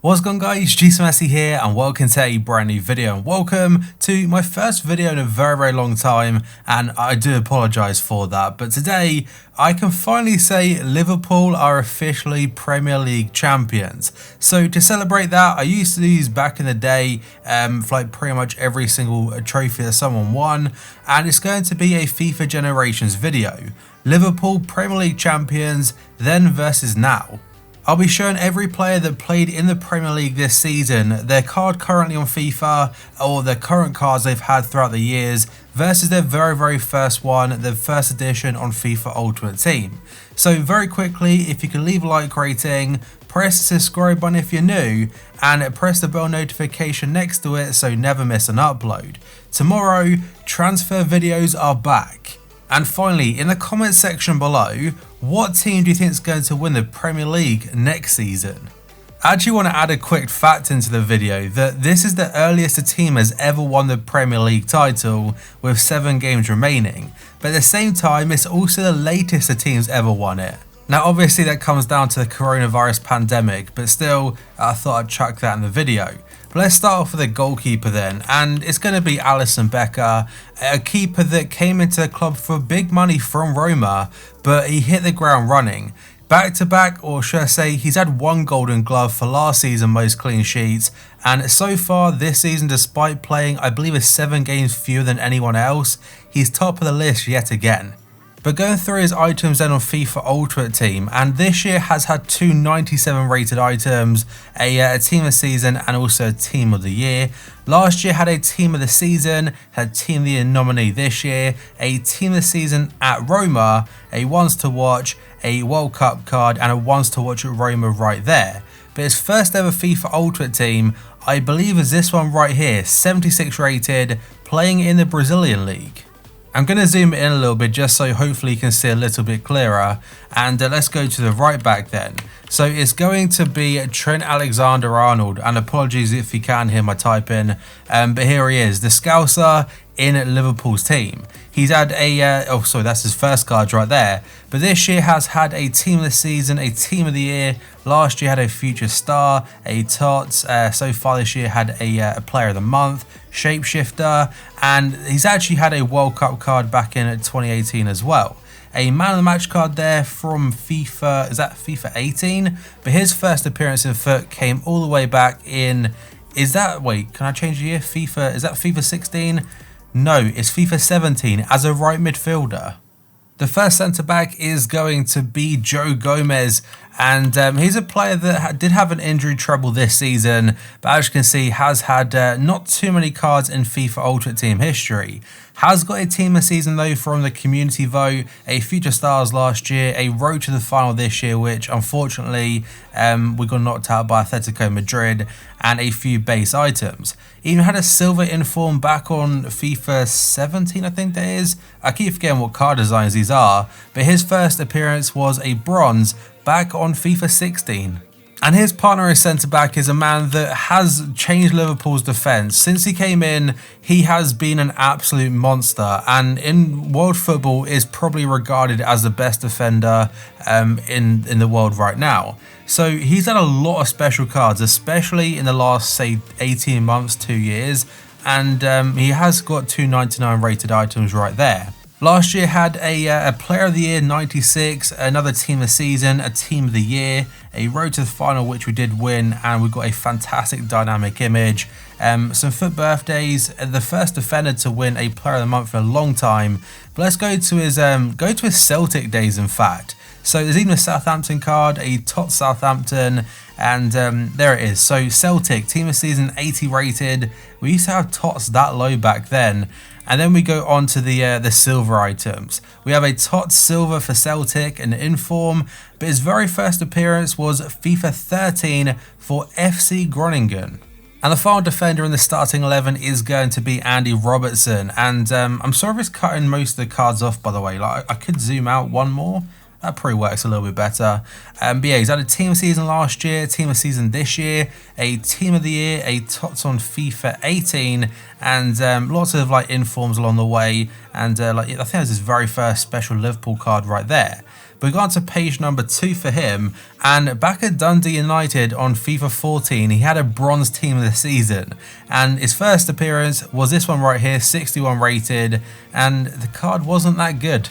What's going on, guys? Messi here and welcome to a brand new video, and welcome to my first video in a very long time, and I do apologise for that, but today I can finally say Liverpool are officially Premier League champions. So to celebrate that, I used to do these back in the day for like pretty much every single trophy that someone won, and it's going to be a FIFA Generations video. Liverpool Premier League champions then versus now. I'll be showing every player that played in the Premier League this season, their card currently on FIFA or their current cards they've had throughout the years versus their very first one, the first edition on FIFA Ultimate Team. So very quickly, if you can leave a like rating, press the subscribe button if you're new, and press the bell notification next to it so you never miss an upload. Tomorrow, transfer videos are back. And finally, in the comment section below, what team do you think is going to win the Premier League next season? I actually want to add a quick fact into the video that this is the earliest a team has ever won the Premier League title with 7 games remaining, but at the same time it's also the latest a team's ever won it. Now obviously that comes down to the coronavirus pandemic, but still I thought I'd chuck that in the video. But let's start off with a goalkeeper then, and it's going to be Alisson Becker, a keeper that came into the club for big money from Roma, but he hit the ground running. Back to back, or should I say, he's had 1 golden glove for last season most clean sheets, and so far this season, despite playing I believe it's 7 games fewer than anyone else, he's top of the list yet again. But going through his items then on FIFA Ultimate Team, and this year has had 2 97 rated items, a team of the season and also a team of the year. Last year had a team of the season, had team of the year nominee this year, a team of the season at Roma, a ones to watch, a World Cup card and a ones to watch at Roma right there. But his first ever FIFA Ultimate Team, I believe is this one right here, 76 rated, playing in the Brazilian League. I'm going to zoom in a little bit just so hopefully you can see a little bit clearer, and let's go to the right back then. So it's going to be Trent Alexander-Arnold, and apologies if you can't hear my typing, but here he is, the Scouser in Liverpool's team. He's had a, oh sorry, that's his first card right there, but this year has had a team of the season, a team of the year. Last year had a future star, a tots, so far this year had a player of the month, shapeshifter, and he's actually had a World Cup card back in 2018 as well. A man of the match card there from FIFA, is that FIFA 18? But his first appearance in foot came all the way back in, is that, wait, can I change the year? FIFA, is that FIFA 16? No, it's FIFA 17 as a right midfielder. The first centre-back is going to be Joe Gomez, and he's a player that did have an injury trouble this season, but as you can see has had not too many cards in FIFA Ultimate Team history. Has got a team of season though from the community vote, a future stars last year, a road to the final this year, which unfortunately we got knocked out by Atletico Madrid, and a few base items. Even had a silver inform back on FIFA 17, I think that is. I keep forgetting what card designs these are, but his first appearance was a bronze back on FIFA 16. And his partner as centre-back is a man that has changed Liverpool's defence. Since he came in, he has been an absolute monster, and in world football is probably regarded as the best defender in the world right now. So he's had a lot of special cards, especially in the last, say, 18 months, 2 years, and he has got 2 99 rated items right there. Last year had a player of the year 96, another team of the season, a team of the year, a road to the final which we did win, and we got a fantastic dynamic image. Some foot birthdays, the first defender to win a player of the month for a long time. But let's go to his Celtic days in fact. So there's even a Southampton card, a tot Southampton, and there it is. So Celtic, team of season 80 rated. We used to have tots that low back then. And then we go on to the silver items. We have a tot silver for Celtic, an inform, but his very first appearance was FIFA 13 for FC Groningen. And the final defender in the starting 11 is going to be Andy Robertson. And I'm sorry if it's cutting most of the cards off, by the way. Like I could zoom out one more. That probably works a little bit better. But yeah, he's had a team of season last year, team of season this year, a team of the year, a tots on FIFA 18, and lots of like informs along the way. And like I think it was his very first special Liverpool card right there. We got to page number 2 for him, and back at Dundee United on FIFA 14, he had a bronze team of the season, and his first appearance was this one right here, 61 rated, and the card wasn't that good.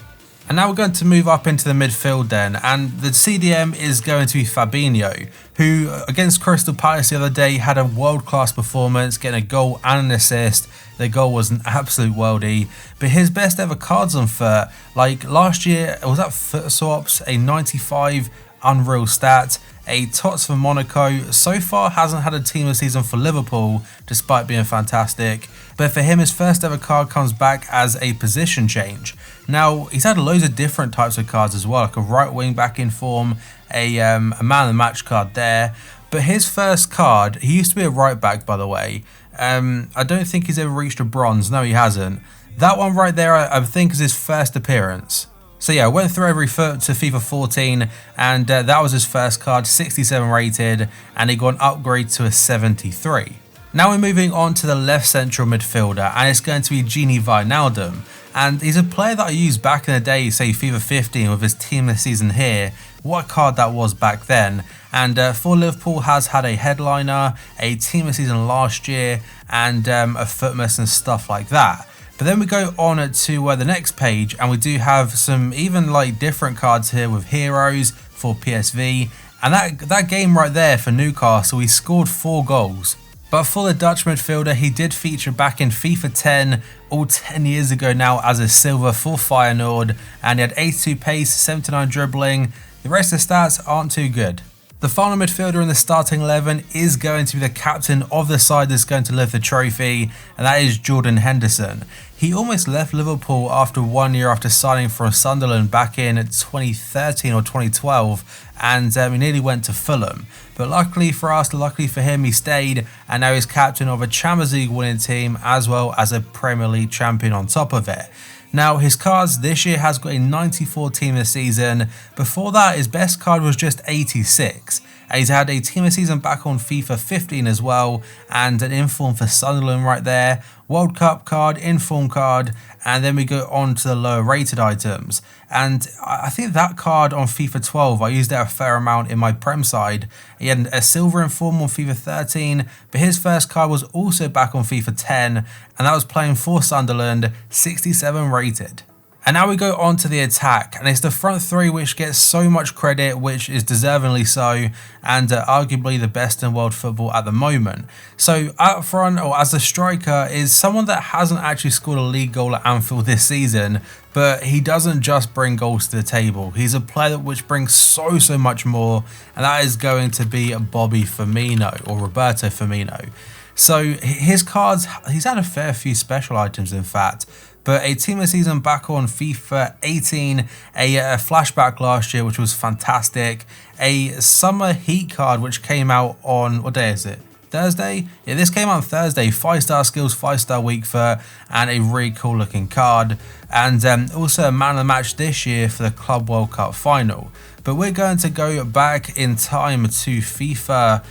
And now we're going to move up into the midfield then, and the CDM is going to be Fabinho, who against Crystal Palace the other day had a world-class performance, getting a goal and an assist. The goal was an absolute worldie, but his best ever cards on foot, like last year, was that foot swaps, a 95 unreal stat, a tots for Monaco. So far hasn't had a team of the season for Liverpool despite being fantastic, but for him his first ever card comes back as a position change. Now he's had loads of different types of cards as well, like a right wing back in form, a man of the match card there, but his first card, he used to be a right back by the way. I don't think he's ever reached a bronze, no he hasn't. That one right there I think is his first appearance. So yeah, I went through every foot to FIFA 14 and that was his first card, 67 rated, and he got an upgrade to a 73. Now we're moving on to the left central midfielder, and it's going to be Gini Wijnaldum. And he's a player that I used back in the day, say FIFA 15 with his team this season here. What a card that was back then. And for Liverpool has had a headliner, a team this season last year, and a footmas and stuff like that. But then we go on to the next page, and we do have some even like different cards here with heroes for PSV, and that game right there for Newcastle, he scored 4 goals. But for the Dutch midfielder, he did feature back in FIFA 10, all 10 years ago now, as a silver for Feyenoord, and he had 82 pace, 79 dribbling. The rest of the stats aren't too good. The final midfielder in the starting 11 is going to be the captain of the side that's going to lift the trophy, and that is Jordan Henderson. He almost left Liverpool after 1 year after signing for Sunderland back in 2013 or 2012, and he nearly went to Fulham. But luckily for us, luckily for him, he stayed, and now he's captain of a Champions League winning team as well as a Premier League champion on top of it. Now his cards this year has got a 94 team this season. Before that his best card was just 86. And he's had a team of season back on FIFA 15 as well, and an inform for Sunderland right there, World Cup card, inform card, and then we go on to the lower rated items. And I think that card on FIFA 12, I used it a fair amount in my Prem side. He had a silver inform on FIFA 13, but his first card was also back on FIFA 10, and that was playing for Sunderland, 67 rated. And now we go on to the attack, and it's the front three which gets so much credit, which is deservingly so, and arguably the best in world football at the moment. So up front, or as a striker, is someone that hasn't actually scored a league goal at Anfield this season, but he doesn't just bring goals to the table. He's a player which brings so much more, and that is going to be Bobby Firmino, or Roberto Firmino. So his cards, he's had a fair few special items in fact, but a team of the season back on FIFA 18, a flashback last year which was fantastic, a summer heat card which came out on, what day is it? Thursday? Yeah, this came out on Thursday, 5-star skills, 5-star weak foot, and a really cool looking card, and also a man of the match this year for the Club World Cup final. But we're going to go back in time to FIFA,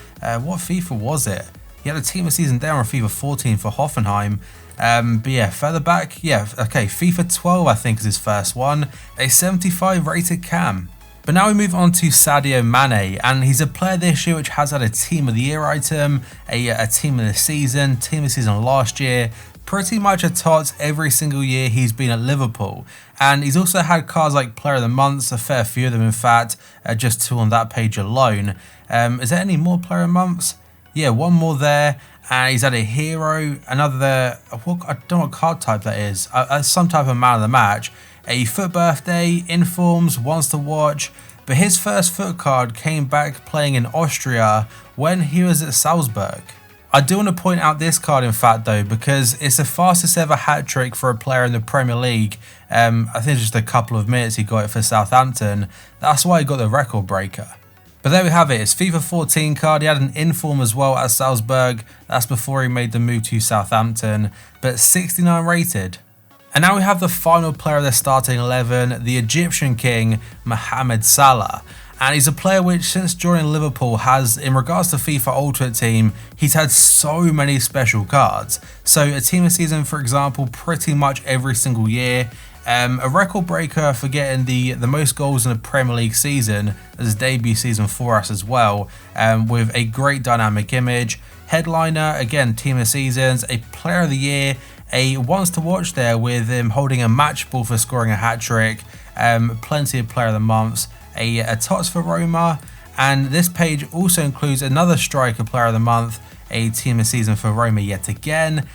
what FIFA was it? He had a team of season there on FIFA 14 for Hoffenheim. But yeah, further back, yeah, okay, FIFA 12 I think is his first one, a 75 rated cam. But now we move on to Sadio Mane, and he's a player this year which has had a team of the year item, a team of the season last year, pretty much a tots every single year he's been at Liverpool. And he's also had cards like player of the months, a fair few of them in fact, just 2 on that page alone. Is there any more player of the months? Yeah, 1 more there. And he's had a hero, another, I don't know what card type that is, some type of man of the match, a foot birthday, informs, wants to watch, but his first foot card came back playing in Austria when he was at Salzburg. I do want to point out this card in fact though, because it's the fastest ever hat trick for a player in the Premier League. I think it's just a couple of minutes he got it for Southampton, that's why he got the record breaker. But there we have it, it's FIFA 14 card, he had an inform as well at Salzburg, that's before he made the move to Southampton, but 69 rated. And now we have the final player of the starting 11, the Egyptian king, Mohamed Salah. And he's a player which since joining Liverpool has, in regards to FIFA Ultimate Team, he's had so many special cards. So a team of season for example, pretty much every single year, A record breaker for getting the most goals in a Premier League season, as his debut season for us as well, with a great dynamic image. Headliner, again, team of seasons, a player of the year, a once to watch there with him holding a match ball for scoring a hat-trick, plenty of player of the months, a tots for Roma, and this page also includes another striker player of the month, a team of season for Roma yet again.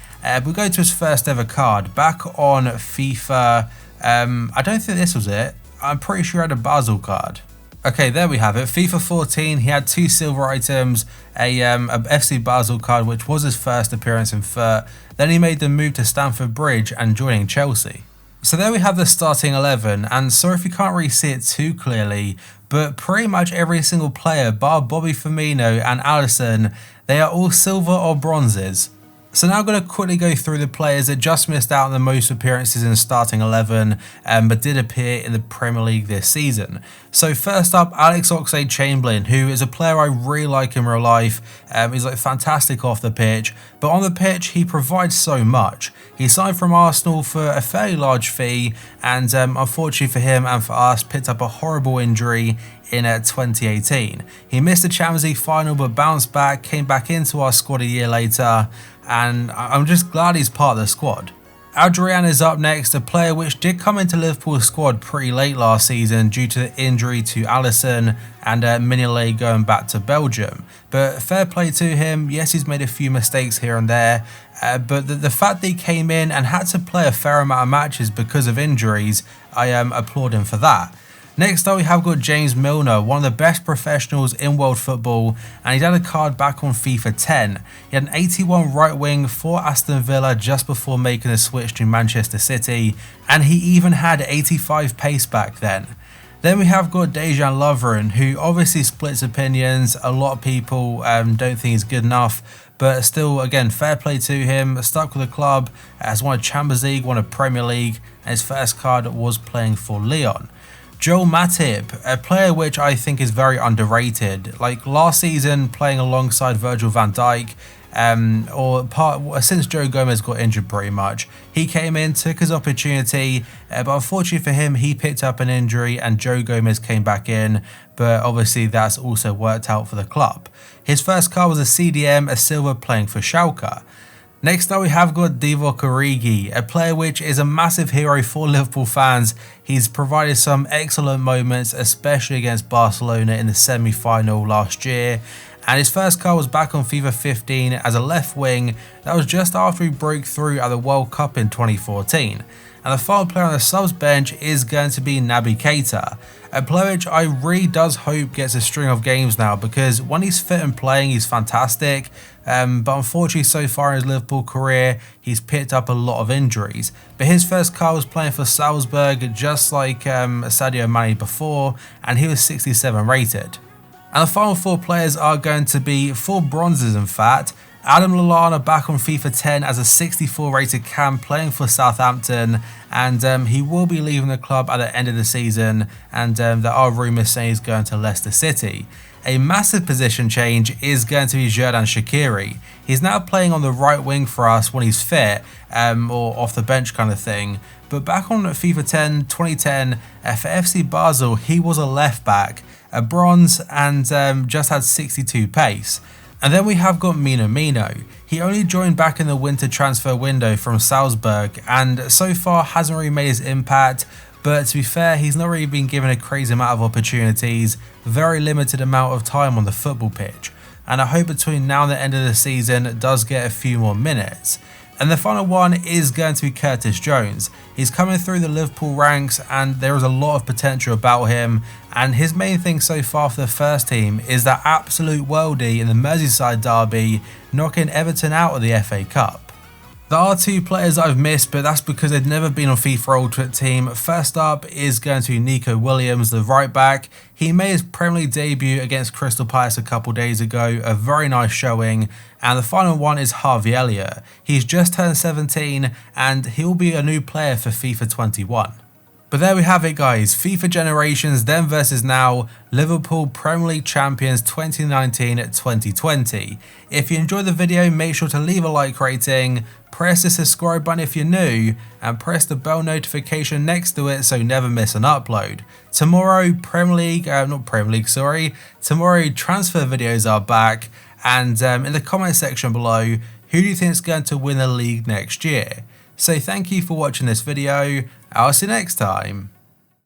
We go to his first ever card back on FIFA. I don't think this was it. I'm pretty sure I had a Basel card. Okay, there we have it. FIFA 14, he had 2 silver items, a FC Basel card, which was his first appearance in FUT. Then he made the move to Stamford Bridge and joining Chelsea. So there we have the starting 11, and sorry if you can't really see it too clearly, but pretty much every single player, bar Bobby Firmino and Alisson, they are all silver or bronzes. So now I'm going to quickly go through the players that just missed out on the most appearances in the starting 11, but did appear in the Premier League this season. So first up, Alex Oxlade-Chamberlain, who is a player I really like in real life. He's like fantastic off the pitch, but on the pitch he provides so much. He signed from Arsenal for a fairly large fee, and unfortunately for him and for us, picked up a horrible injury in 2018. He missed the Champions League final but bounced back, came back into our squad a year later, and I'm just glad he's part of the squad. Adrian is up next, a player which did come into Liverpool's squad pretty late last season due to the injury to Alisson and Mignolet going back to Belgium. But fair play to him, yes, he's made a few mistakes here and there, but the fact that he came in and had to play a fair amount of matches because of injuries, I applaud him for that. Next up we have got James Milner, one of the best professionals in world football, and he's had a card back on FIFA 10. He had an 81 right wing for Aston Villa just before making the switch to Manchester City, and he even had 85 pace back then. Then we have got Dejan Lovren, who obviously splits opinions. A lot of people don't think he's good enough, but still, again, fair play to him. Stuck with the club, has won a Champions League, won a Premier League, and his first card was playing for Lyon. Joel Matip, a player which I think is very underrated. Like last season, playing alongside Virgil van Dijk, since Joe Gomez got injured pretty much. He came in, took his opportunity, but unfortunately for him, he picked up an injury and Joe Gomez came back in, but obviously that's also worked out for the club. His first card was a CDM, a silver, playing for Schalke. Next up we have got Divock Origi, a player which is a massive hero for Liverpool fans. He's provided some excellent moments, especially against Barcelona in the semi-final last year. And his first card was back on FIFA 15 as a left wing. That was just after he broke through at the World Cup in 2014. And the final player on the subs bench is going to be Naby Keita, a player which I really does hope gets a string of games now, because when he's fit and playing he's fantastic, but unfortunately so far in his Liverpool career he's picked up a lot of injuries. But his first card was playing for Salzburg, just like Sadio Mane before, and he was 67 rated. And the final 4 players are going to be 4 bronzes in fact. Adam Lallana back on FIFA 10 as a 64 rated cam playing for Southampton, and he will be leaving the club at the end of the season, and there are rumours saying he's going to Leicester City. A massive position change is going to be Xherdan Shaqiri. He's now playing on the right wing for us when he's fit, or off the bench kind of thing. But back on FIFA 10 2010 for FC Basel, he was a left back, a bronze, and just had 62 pace. And then we have got Minamino. He only joined back in the winter transfer window from Salzburg, and so far hasn't really made his impact, but to be fair, he's not really been given a crazy amount of opportunities, very limited amount of time on the football pitch, and I hope between now and the end of the season does get a few more minutes. And the final one is going to be Curtis Jones. He's coming through the Liverpool ranks and there is a lot of potential about him, and his main thing so far for the first team is that absolute worldie in the Merseyside derby, knocking Everton out of the FA Cup. There are 2 players I've missed, but that's because they've never been on FIFA Ultimate Team. First up is going to be Nico Williams, the right back. He made his Premier League debut against Crystal Palace a couple days ago, a very nice showing. And the final one is Harvey Elliott. He's just turned 17 and he'll be a new player for FIFA 21. But there we have it guys, FIFA Generations then versus now, Liverpool Premier League Champions 2019-2020. If you enjoyed the video, make sure to leave a like rating, press the subscribe button if you're new, and press the bell notification next to it so you never miss an upload. Tomorrow tomorrow transfer videos are back, and in the comment section below, who do you think is going to win the league next year? So thank you for watching this video, I'll see you next time.